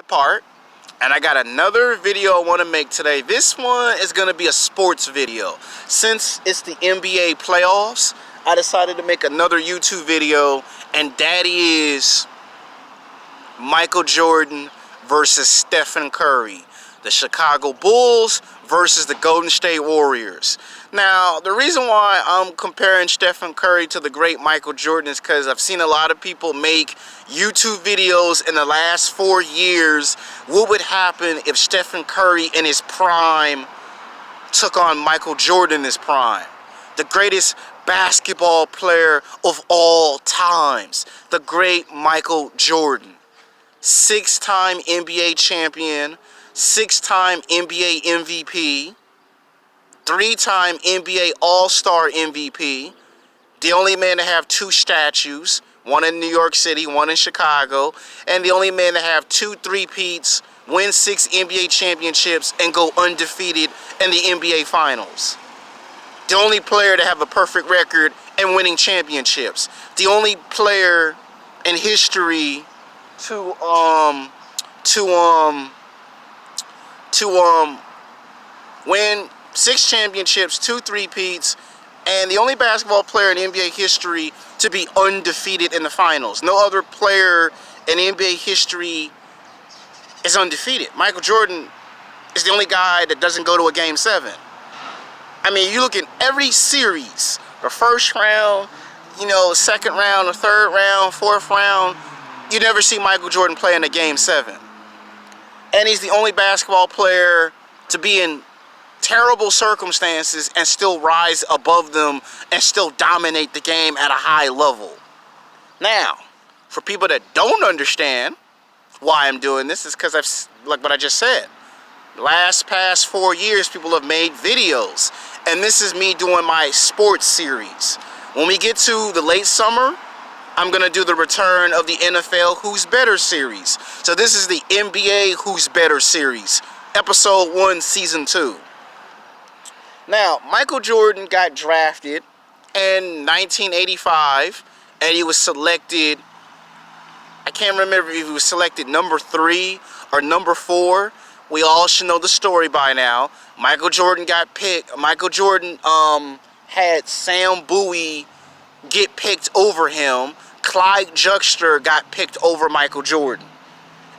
part, and I got another video I want to make today. This one is going to be a sports video. Since it's the NBA playoffs, I decided to make another YouTube video, and that is Michael Jordan versus Stephen Curry. The Chicago Bulls versus the Golden State Warriors. Now, the reason why I'm comparing Stephen Curry to the great Michael Jordan is because I've seen a lot of people make YouTube videos in the last 4 years. What would happen if Stephen Curry in his prime took on Michael Jordan in his prime? The greatest basketball player of all times. The great Michael Jordan. 6-time NBA champion. 6-time NBA MVP, 3-time NBA All-Star MVP, the only man to have 2 statues, one in New York City, one in Chicago, and the only man to have 2 three-peats, win 6 NBA championships, and go undefeated in the NBA Finals. The only player to have a perfect record and winning championships. The only player in history to win 6 championships, 2 three-peats, and the only basketball player in NBA history to be undefeated in the finals. No other player in NBA history is undefeated. Michael Jordan is the only guy that doesn't go to a Game 7. I mean, you look at every series, the first round, second round, the third round, fourth round, you never see Michael Jordan play in a Game 7. And he's the only basketball player to be in terrible circumstances and still rise above them and still dominate the game at a high level. Now, for people that don't understand why I'm doing this, is because like what I just said. Past 4 years, people have made videos. And this is me doing my sports series. When we get to the late summer, I'm going to do the return of the NFL Who's Better series. So this is the NBA Who's Better series, episode 1, season 2. Now, Michael Jordan got drafted in 1985, and he was selected, I can't remember if he was selected number 3 or number 4. We all should know the story by now. Michael Jordan got picked. Michael Jordan had Sam Bowie get picked over him. Clyde Drexler got picked over Michael Jordan.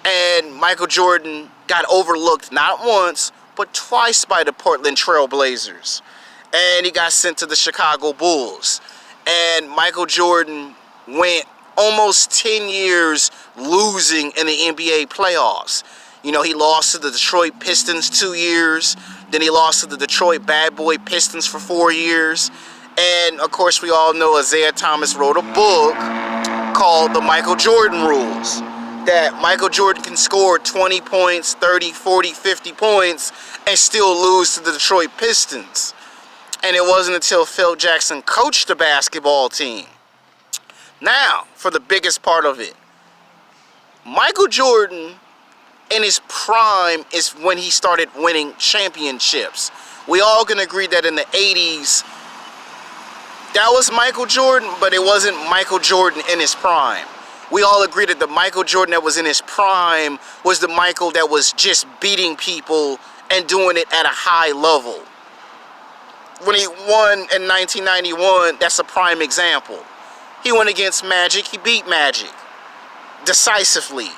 And Michael Jordan got overlooked not once, but twice by the Portland Trail Blazers. And he got sent to the Chicago Bulls. And Michael Jordan went almost 10 years losing in the NBA playoffs. He lost to the Detroit Pistons 2 years. Then he lost to the Detroit Bad Boy Pistons for 4 years. And, of course, we all know Isaiah Thomas wrote a book called The Michael Jordan Rules. That Michael Jordan can score 20 points, 30, 40, 50 points, and still lose to the Detroit Pistons. And it wasn't until Phil Jackson coached the basketball team. Now, for the biggest part of it. Michael Jordan, in his prime, is when he started winning championships. We all can agree that in the 80s, that was Michael Jordan, but it wasn't Michael Jordan in his prime. We all agree that the Michael Jordan that was in his prime was the Michael that was just beating people and doing it at a high level. When he won in 1991, that's a prime example. He went against Magic. He beat Magic decisively.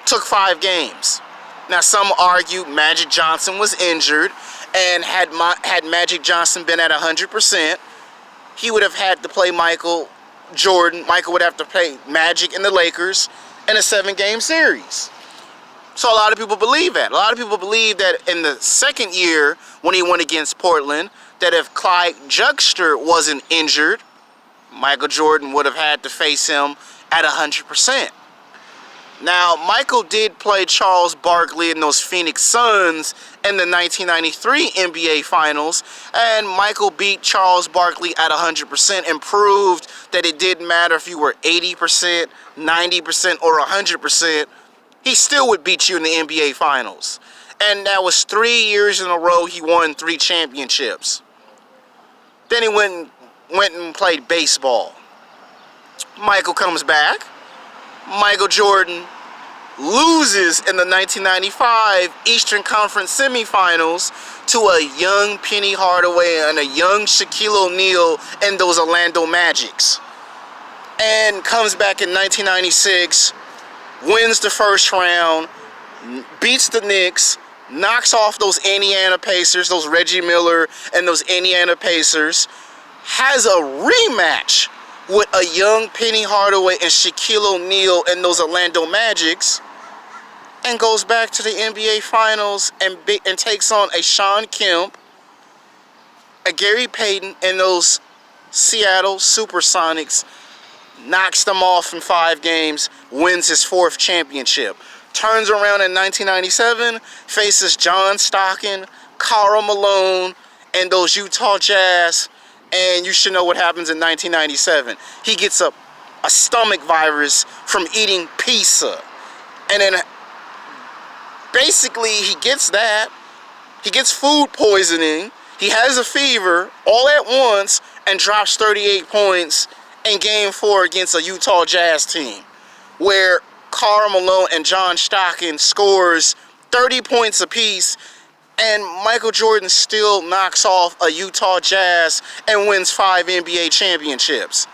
Took 5 games. Now, some argue Magic Johnson was injured, and had Magic Johnson been at 100%, he would have had to play Michael Jordan. Michael would have to play Magic and the Lakers in a 7-game series. So a lot of people believe that. A lot of people believe that in the second year, when he went against Portland, that if Clyde Drexler wasn't injured, Michael Jordan would have had to face him at 100%. Now, Michael did play Charles Barkley in those Phoenix Suns in the 1993 NBA Finals, and Michael beat Charles Barkley at 100% and proved that it didn't matter if you were 80%, 90%, or 100%, he still would beat you in the NBA Finals. And that was 3 years in a row he won 3 championships. Then he went and played baseball. Michael comes back. Michael Jordan loses in the 1995 Eastern Conference semifinals to a young Penny Hardaway and a young Shaquille O'Neal and those Orlando Magics. And comes back in 1996, wins the first round, beats the Knicks, knocks off those Indiana Pacers, those Reggie Miller and those Indiana Pacers, has a rematch with a young Penny Hardaway and Shaquille O'Neal and those Orlando Magics, and goes back to the NBA Finals and takes on a Shawn Kemp, a Gary Payton, and those Seattle Supersonics, knocks them off in 5 games, wins his 4th championship. Turns around in 1997, faces John Stockton, Karl Malone, and those Utah Jazz, and you should know what happens in 1997. He gets a stomach virus from eating pizza. And then basically he gets that. He gets food poisoning. He has a fever all at once and drops 38 points in Game 4 against a Utah Jazz team, where Karl Malone and John Stockton scores 30 points apiece, and Michael Jordan still knocks off a Utah Jazz and wins 5 NBA championships.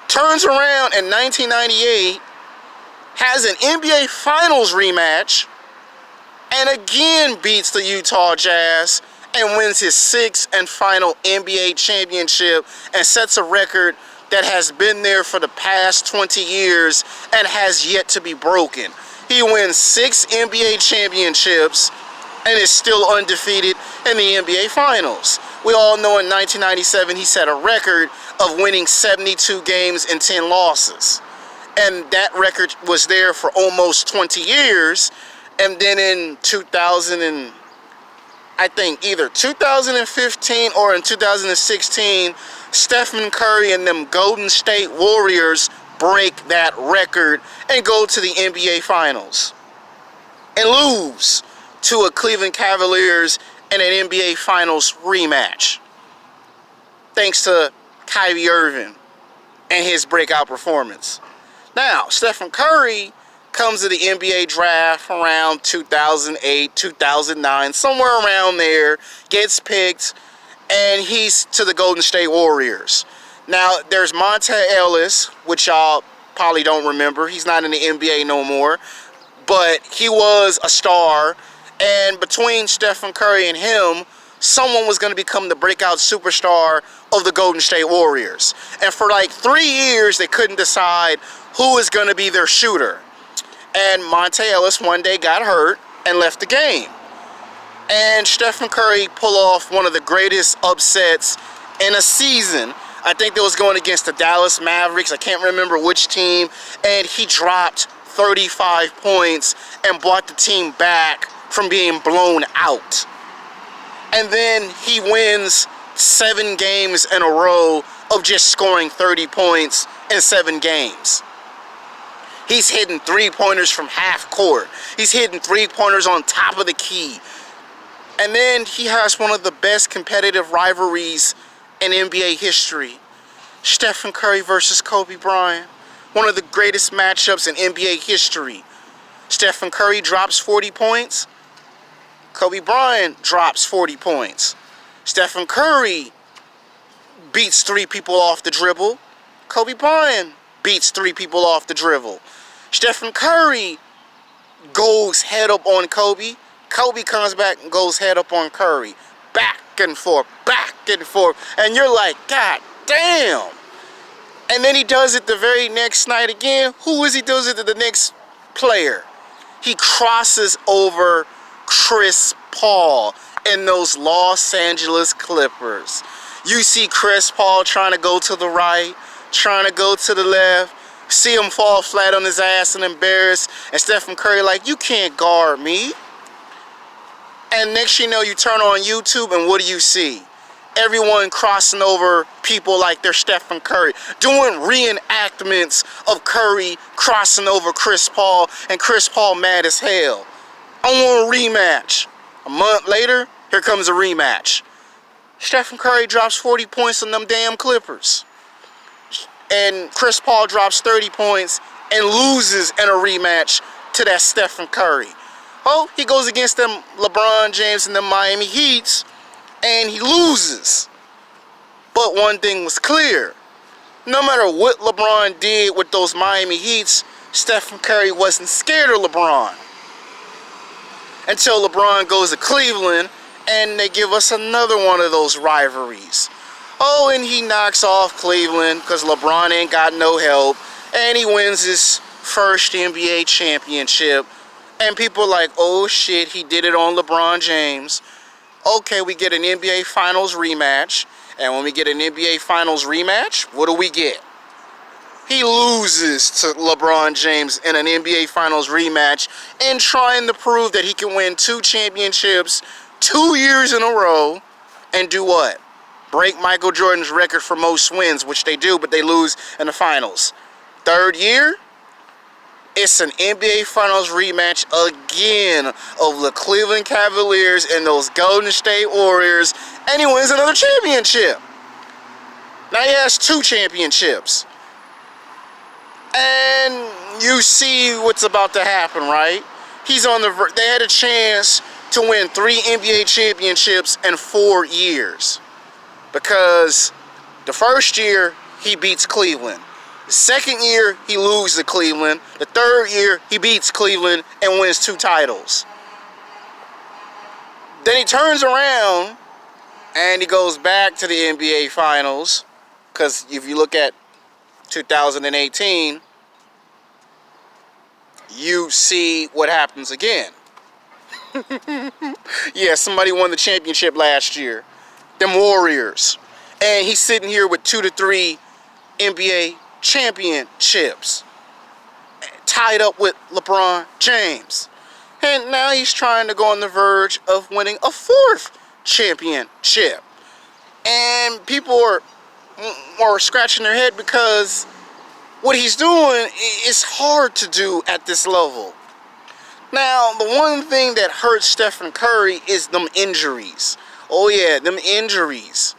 Turns around in 1998, has an NBA Finals rematch, and again beats the Utah Jazz and wins his 6th and final NBA championship and sets a record that has been there for the past 20 years and has yet to be broken. He wins 6 NBA championships and is still undefeated in the NBA Finals. We all know in 1997 he set a record of winning 72 games and 10 losses. And that record was there for almost 20 years. And then in either 2015 or in 2016, Stephen Curry and them Golden State Warriors break that record and go to the NBA Finals and lose to a Cleveland Cavaliers in an NBA Finals rematch, thanks to Kyrie Irving and his breakout performance. Now, Stephen Curry comes to the NBA draft around 2008, 2009, somewhere around there, gets picked, and he's to the Golden State Warriors. Now, there's Monte Ellis, which y'all probably don't remember. He's not in the NBA no more, but he was a star, and between Stephen Curry and him, someone was going to become the breakout superstar of the Golden State Warriors. And for like 3 years, they couldn't decide who is going to be their shooter. And Monte Ellis one day got hurt and left the game. And Stephen Curry pulled off one of the greatest upsets in a season. I think that was going against the Dallas Mavericks. I can't remember which team. And he dropped 35 points and brought the team back from being blown out. And then he wins 7 games in a row of just scoring 30 points in 7 games. He's hitting 3-pointers from half court. He's hitting 3-pointers on top of the key. And then he has one of the best competitive rivalries in NBA history. Stephen Curry versus Kobe Bryant. One of the greatest matchups in NBA history. Stephen Curry drops 40 points. Kobe Bryant drops 40 points. Stephen Curry beats 3 people off the dribble. Kobe Bryant beats 3 people off the dribble. Stephen Curry goes head up on Kobe. Kobe comes back and goes head up on Curry. Back and forth, back and forth. And you're like, God damn. And then he does it the very next night again. Who is he does it to the next player? He crosses over Chris Paul in those Los Angeles Clippers. You see Chris Paul trying to go to the right, trying to go to the left. See him fall flat on his ass and embarrassed. And Stephen Curry like, you can't guard me. And next you know, you turn on YouTube and what do you see? Everyone crossing over people like they're Stephen Curry. Doing reenactments of Curry crossing over Chris Paul. And Chris Paul mad as hell. I want a rematch. A month later, here comes a rematch. Stephen Curry drops 40 points on them damn Clippers. And Chris Paul drops 30 points and loses in a rematch to that Stephen Curry. Oh, he goes against them LeBron James and the Miami Heats, and he loses. But one thing was clear. No matter what LeBron did with those Miami Heats, Stephen Curry wasn't scared of LeBron. Until LeBron goes to Cleveland, and they give us another one of those rivalries. Oh, and he knocks off Cleveland because LeBron ain't got no help, and he wins his first NBA championship. And people are like, oh shit, he did it on LeBron James. Okay, we get an NBA Finals rematch. And when we get an NBA Finals rematch, what do we get? He loses to LeBron James in an NBA Finals rematch and trying to prove that he can win 2 championships 2 years in a row and do what? Break Michael Jordan's record for most wins, which they do, but they lose in the finals. 3rd year, it's an NBA Finals rematch again of the Cleveland Cavaliers and those Golden State Warriors, and he wins another championship. Now he has 2 championships. And you see what's about to happen, right? He's on the they had a chance to win 3 NBA championships in 4 years. Because the first year, he beats Cleveland. The second year, he loses to Cleveland. The 3rd year, he beats Cleveland and wins 2 titles. Then he turns around and he goes back to the NBA Finals. Because if you look at 2018, you see what happens again. Yeah, somebody won the championship last year. Them Warriors. And he's sitting here with 2 to 3 NBA championships. Tied up with LeBron James. And now he's trying to go on the verge of winning a 4th championship. And people are scratching their head because what he's doing is hard to do at this level. Now, the one thing that hurts Stephen Curry is them injuries. Oh yeah, them injuries.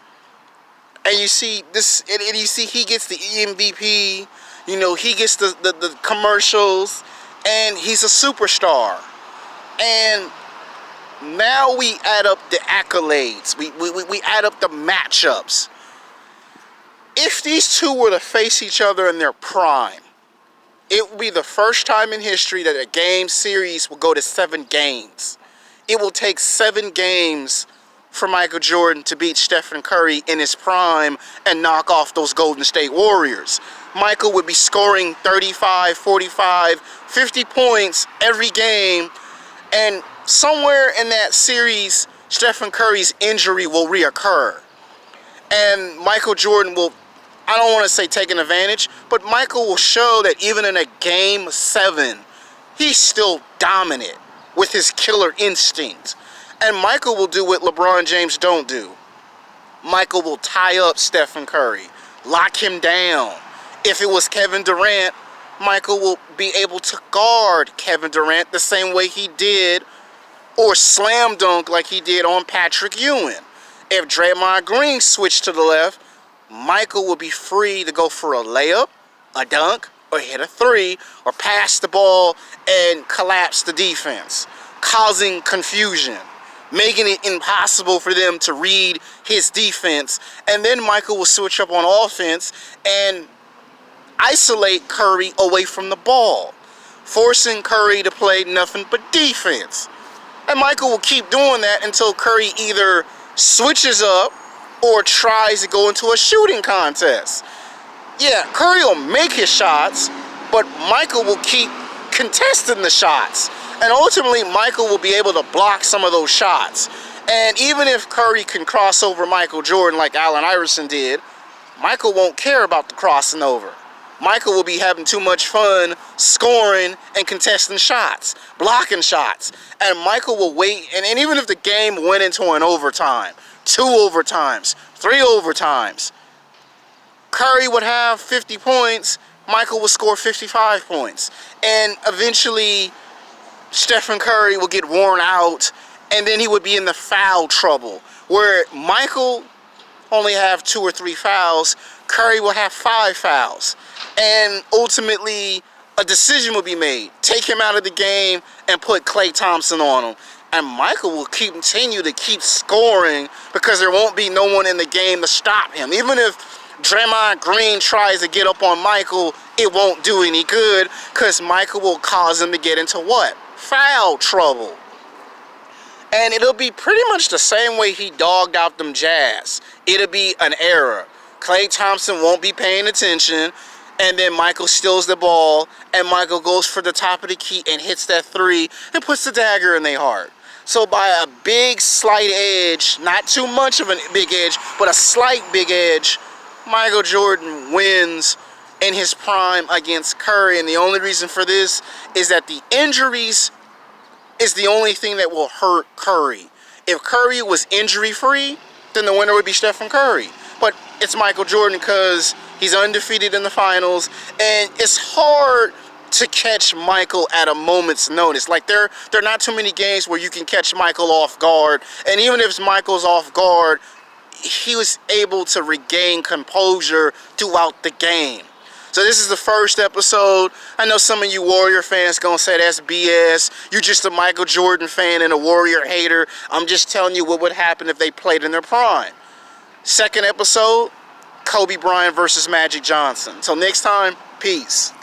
And you see this, and you see he gets the MVP. You know, he gets the commercials, and he's a superstar. And now we add up the accolades. We add up the matchups. If these two were to face each other in their prime, it will be the first time in history that a game series will go to 7 games. It will take 7 games for Michael Jordan to beat Stephen Curry in his prime and knock off those Golden State Warriors. Michael would be scoring 35, 45, 50 points every game, and somewhere in that series, Stephen Curry's injury will reoccur. And Michael Jordan will, I don't want to say take an advantage, but Michael will show that even in a game 7, he's still dominant with his killer instinct. And Michael will do what LeBron James don't do. Michael will tie up Stephen Curry, lock him down. If it was Kevin Durant, Michael will be able to guard Kevin Durant the same way he did, or slam dunk like he did on Patrick Ewing. If Draymond Green switched to the left, Michael will be free to go for a layup, a dunk, or hit a 3, or pass the ball and collapse the defense, causing confusion, making it impossible for them to read his defense. And then Michael will switch up on offense and isolate Curry away from the ball, forcing Curry to play nothing but defense. And Michael will keep doing that until Curry either switches up or tries to go into a shooting contest. Yeah, Curry will make his shots, but Michael will keep contesting the shots. And ultimately, Michael will be able to block some of those shots. And even if Curry can cross over Michael Jordan like Allen Iverson did, Michael won't care about the crossing over. Michael will be having too much fun scoring and contesting shots, blocking shots. And Michael will wait, and even if the game went into an overtime, 2 overtimes, 3 overtimes, Curry would have 50 points, Michael would score 55 points. And eventually, Stephen Curry will get worn out, and then he would be in the foul trouble, where Michael only have 2 or 3 fouls, Curry will have 5 fouls. And ultimately, a decision will be made. Take him out of the game and put Klay Thompson on him. And Michael will continue to keep scoring because there won't be no one in the game to stop him. Even if Draymond Green tries to get up on Michael, it won't do any good because Michael will cause him to get into what? Foul trouble. And it'll be pretty much the same way he dogged out them Jazz. It'll be an error. Klay Thompson won't be paying attention, and then Michael steals the ball, and Michael goes for the top of the key and hits that three and puts the dagger in their heart. So by a big slight edge, not too much of a big edge, but a slight big edge, Michael Jordan wins in his prime against Curry. And the only reason for this is that the injuries is the only thing that will hurt Curry. If Curry was injury-free, then the winner would be Stephen Curry. But it's Michael Jordan because he's undefeated in the finals, and it's hard to catch Michael at a moment's notice. Like, there are not too many games where you can catch Michael off guard. And even if Michael's off guard, he was able to regain composure throughout the game. So this is the first episode. I know some of you Warrior fans gonna say that's BS. You're just a Michael Jordan fan and a Warrior hater. I'm just telling you what would happen if they played in their prime. Second episode, Kobe Bryant versus Magic Johnson. Till next time, peace.